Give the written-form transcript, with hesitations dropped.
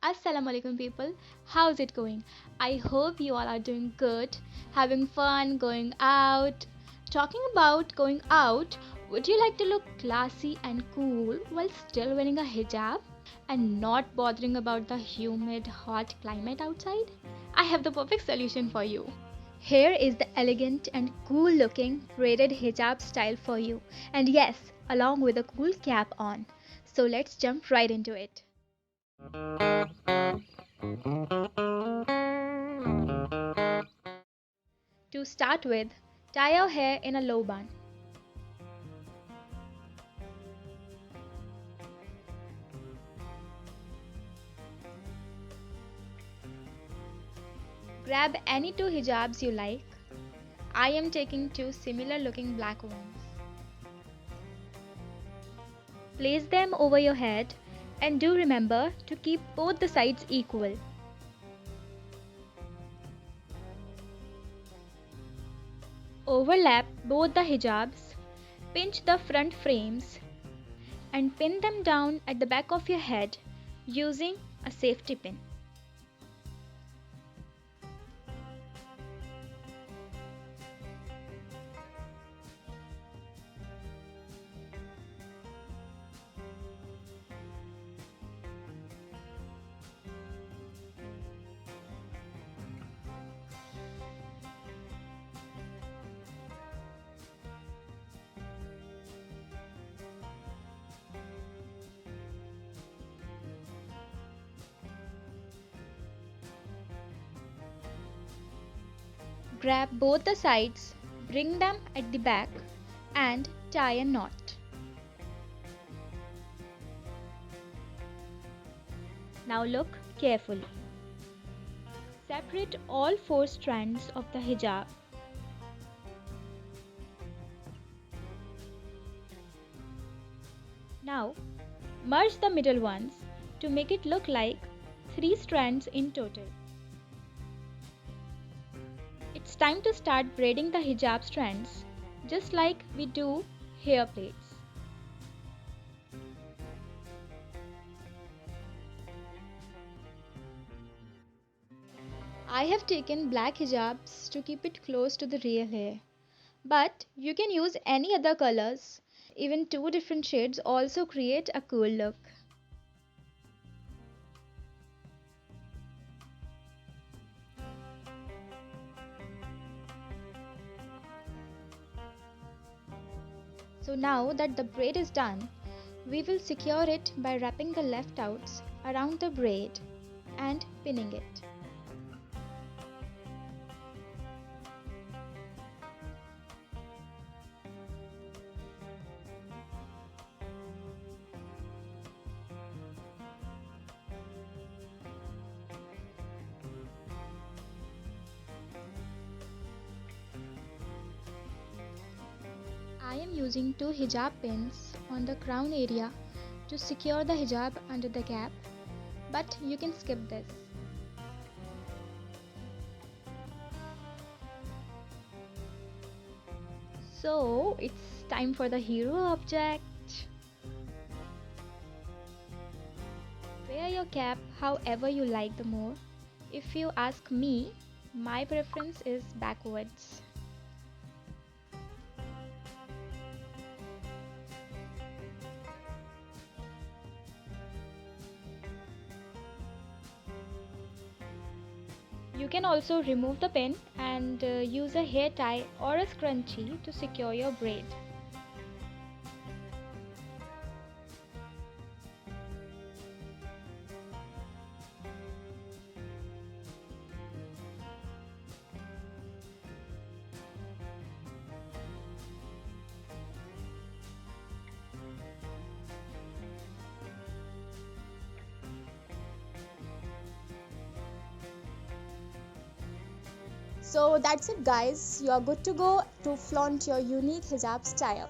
Assalamu alaikum people. How's it going? I hope you all are doing good, having fun, going out. Talking about going out, would you like to look classy and cool while still wearing a hijab and not bothering about the humid, hot climate outside? I have the perfect solution for you. Here is the elegant and cool looking braided hijab style for you. And yes, along with a cool cap on. So let's jump right into it. To start with, tie your hair in a low bun. Grab any two hijabs you like. I am taking two similar looking black ones. Place them over your head and do remember to keep both the sides equal. Overlap both the hijabs, pinch the front frames and pin them down at the back of your head using a safety pin. Grab both the sides, bring them at the back and tie a knot. Now look carefully. Separate all four strands of the hijab. Now merge the middle ones to make it look like three strands in total. It's time to start braiding the hijab strands, just like we do hair plaits. I have taken black hijabs to keep it close to the real hair, but you can use any other colors. Even two different shades also create a cool look. So now that the braid is done, we will secure it by wrapping the left outs around the braid and pinning it. I am using two hijab pins on the crown area to secure the hijab under the cap, but you can skip this. So it's time for the hero object. Wear your cap however you like the more. If you ask me, my preference is backwards. You can also remove the pin and use a hair tie or a scrunchie to secure your braid. So that's it guys, you are good to go to flaunt your unique hijab style.